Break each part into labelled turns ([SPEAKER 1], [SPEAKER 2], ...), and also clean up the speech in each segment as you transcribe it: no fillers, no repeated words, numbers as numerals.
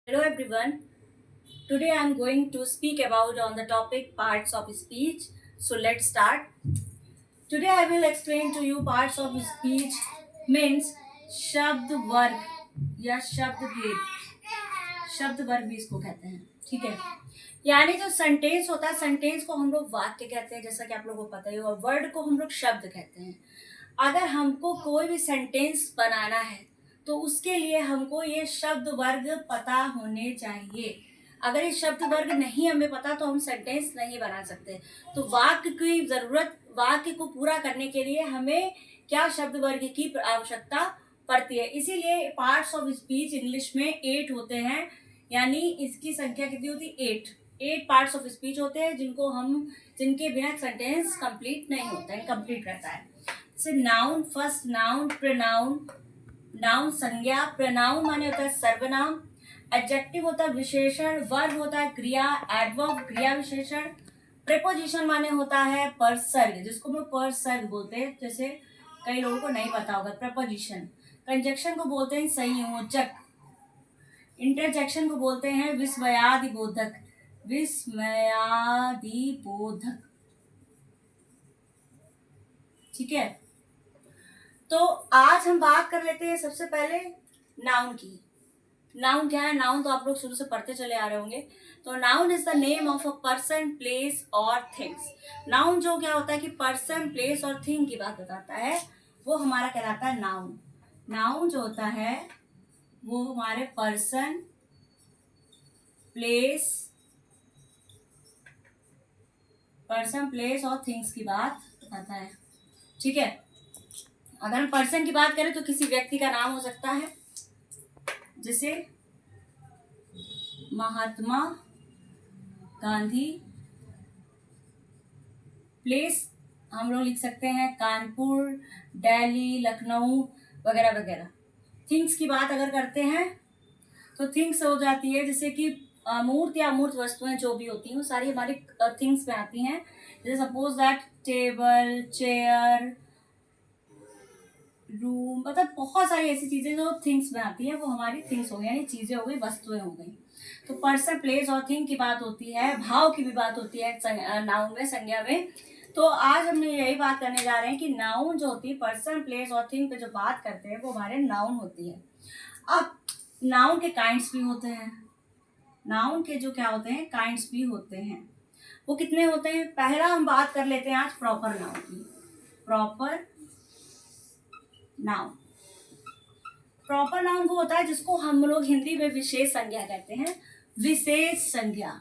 [SPEAKER 1] Hello everyone. Today I am going to speak about on the topic parts of speech. So let's start. Today I will explain to you parts of speech means शब्द वर्ग या शब्द भेद, शब्द वर्ग भी इसको कहते हैं। ठीक है, यानी जो सेंटेंस होता है, सेंटेंस को हम लोग वाक्य कहते हैं, जैसा कि आप लोगों को पता ही होगा। वर्ड को हम लोग शब्द कहते हैं। अगर हमको कोई भी सेंटेंस बनाना है तो उसके लिए हमको ये शब्द वर्ग पता होने चाहिए। अगर ये शब्द वर्ग नहीं हमें पता तो हम सेंटेंस नहीं बना सकते। तो वाक्य की जरूरत, वाक्य को पूरा करने के लिए हमें क्या शब्द वर्ग की आवश्यकता पड़ती है। इसीलिए पार्ट्स ऑफ स्पीच इंग्लिश में 8 होते हैं, यानी इसकी संख्या कितनी होती है? 8 पार्ट्स ऑफ स्पीच होते हैं जिनके बिना सेंटेंस कंप्लीट नहीं होता है, कंप्लीट रहता है। जैसे noun, first noun, pronoun, noun संज्ञा, प्रोनाउन माने होता है सर्वनाम, एडजेक्टिव होता है विशेषण, वर्ब होता है क्रिया, एडवर्ब क्रिया विशेषण, प्रीपोजिशन माने होता है परसर्ग, जिसको हम परसर्ग बोलते हैं। जैसे कई लोगों को नहीं पता होगा प्रीपोजिशन। कंजक्शन को बोलते हैं संयोजक, इंटरजेक्शन को बोलते हैं विस्मयादि बोधक, विस्मयादि बोधक। ठीक है, तो आज हम बात कर लेते हैं सबसे पहले नाउन की। नाउन क्या है? नाउन तो आप लोग शुरू से पढ़ते चले आ रहे होंगे। तो noun is the name of a person, place और थिंग्स। नाउन जो क्या होता है कि पर्सन, प्लेस और थिंग की बात बताता है, वो हमारा कहलाता है नाउन। नाउन जो होता है वो हमारे पर्सन, प्लेस और थिंग्स की बात बताता है। ठीक है, अगर हम पर्सन की बात करें तो किसी व्यक्ति का नाम हो सकता है, जैसे महात्मा गांधी। प्लेस हम लोग लिख सकते हैं कानपुर, दिल्ली, लखनऊ वगैरह वगैरह। थिंग्स की बात अगर करते हैं तो थिंग्स हो जाती है जैसे कि मूर्त या अमूर्त वस्तुएं जो भी होती हैं वो सारी हमारी थिंग्स में आती हैं। जैसे suppose that table, chair, room, मतलब बहुत सारी ऐसी चीजें जो थिंग्स में आती है वो हमारी थिंग्स हो गई, यानी चीजें हो गई, वस्तुएं हो गई। तो पर्सन, प्लेस और थिंग की बात होती है, भाव की भी बात होती है नाउन में, संज्ञा में। तो आज हम यही बात करने जा रहे हैं कि नाउन जो होती है, पर्सन, प्लेस और थिंग पे जो बात करते हैं वो हमारे नाउन होती है। अब नाउन के काइंड्स भी होते हैं। नाउन के जो क्या होते हैं, काइंड्स भी होते हैं। वो कितने होते हैं? पहला हम बात कर लेते हैं आज प्रॉपर नाउन की। प्रॉपर नाउन, प्रॉपर नाउन वो होता है जिसको हम लोग हिंदी में विशेष संज्ञा कहते हैं। विशेष संज्ञा,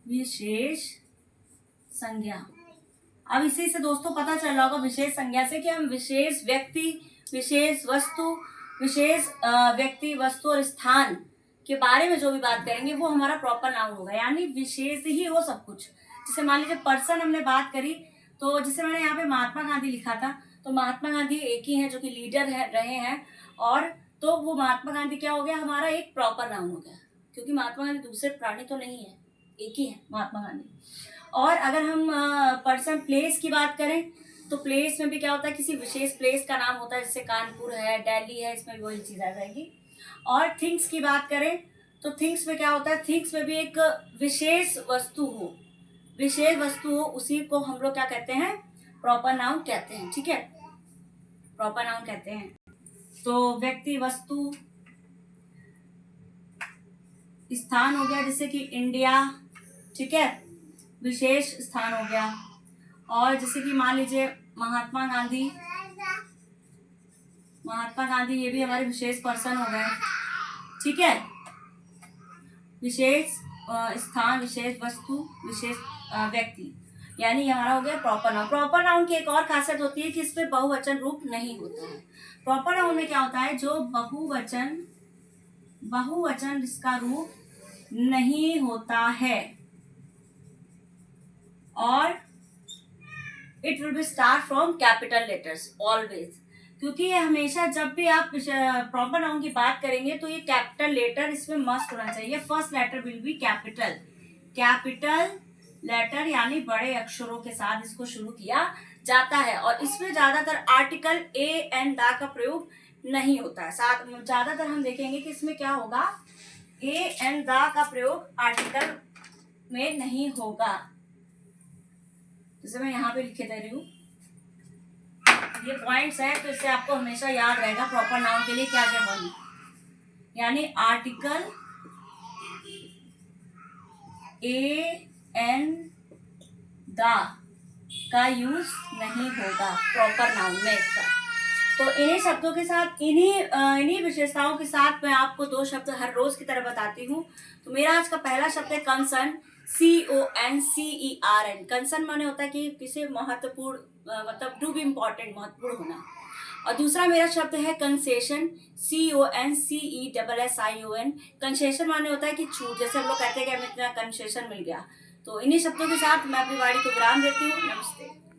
[SPEAKER 1] विशेष संज्ञा। अब इसी से दोस्तों पता चल रहा होगा विशेष संज्ञा से कि हम विशेष व्यक्ति, विशेष वस्तु, विशेष व्यक्ति, वस्तु और स्थान के बारे में जो भी बात करेंगे वो हमारा प्रॉपर नाउन होगा, यानी विशेष ही हो सब कुछ। जैसे मान लीजिए पर्सन हमने बात करी, तो जैसे मैंने यहाँ पे महात्मा गांधी लिखा था, तो महात्मा गांधी एक ही हैं जो कि लीडर रहे हैं, और तो वो महात्मा गांधी क्या हो गया, हमारा एक प्रॉपर नाउन हो गया, क्योंकि महात्मा गांधी दूसरे प्राणी तो नहीं है, एक ही है महात्मा गांधी। और अगर हम पर्सन, प्लेस की बात करें तो प्लेस में भी क्या होता है, किसी विशेष प्लेस का नाम होता है, जैसे कानपुर है, दिल्ली है, इसमें भी वही चीज आ जाएगी। और थिंग्स की बात करें तो थिंग्स में क्या होता है, थिंग्स में भी एक विशेष वस्तु हो, विशेष वस्तु हो, उसी को हम लोग क्या कहते हैं, प्रॉपर नाउन कहते हैं। ठीक है, प्रॉपर नाउन कहते हैं। तो व्यक्ति, वस्तु, स्थान हो गया, जैसे कि इंडिया, ठीक है, विशेष स्थान हो गया। और जैसे कि मान लीजिए महात्मा गांधी, महात्मा गांधी ये भी हमारे विशेष पर्सन हो गए। ठीक है, विशेष स्थान, विशेष वस्तु, विशेष व्यक्ति, यानी हमारा हो गया प्रॉपर नाउन। प्रॉपर नाउन की एक और खासियत होती है कि इसमें बहुवचन रूप नहीं होता है। प्रॉपर नाउन में क्या होता है, जो बहुवचन जिसका रूप नहीं होता है, और it will be start from capital letters always, क्योंकि ये हमेशा जब भी आप प्रॉपर नाउन की बात करेंगे तो ये कैपिटल लेटर इसमें मस्ट होना चाहिए। First letter will be capital, capital letter यानी बड़े अक्षरों के साथ इसको शुरू किया जाता है। और इसमें ज्यादातर आर्टिकल ए एंड द का प्रयोग नहीं होता है। ज्यादातर हम देखेंगे कि इसमें क्या होगा, ए एंड द का प्रयोग आर्टिकल में नहीं होगा। जैसे मैं यहाँ पे लिखे दे रही हूँ, ये पॉइंट्स है, तो इससे आपको हमेशा याद रहेगा प्रॉपर नाउन के लिए क्या क्या बोलना। यानी आर्टिकल ए एन द का यूज नहीं होगा प्रॉपर नाउन में इसका। तो इन्हीं शब्दों के साथ, इन्हीं विशेषताओं के साथ मैं आपको 2 शब्द हर रोज की तरह बताती हूँ। तो मेरा आज का पहला शब्द है कंसर्न, CONCERN। कंसर्न माने होता है कि किसी महत्वपूर्ण, मतलब टू बी इम्पोर्टेंट, महत्वपूर्ण होना। और दूसरा मेरा शब्द है कंसेशन, CONCESSION। कंसेशन माने होता है कि छूट, जैसे हम लोग कहते हैं कि हमें इतना कंसेशन मिल गया। तो इन्हीं शब्दों के साथ मैं अपनी वाणी को विराम देती हूँ। नमस्ते।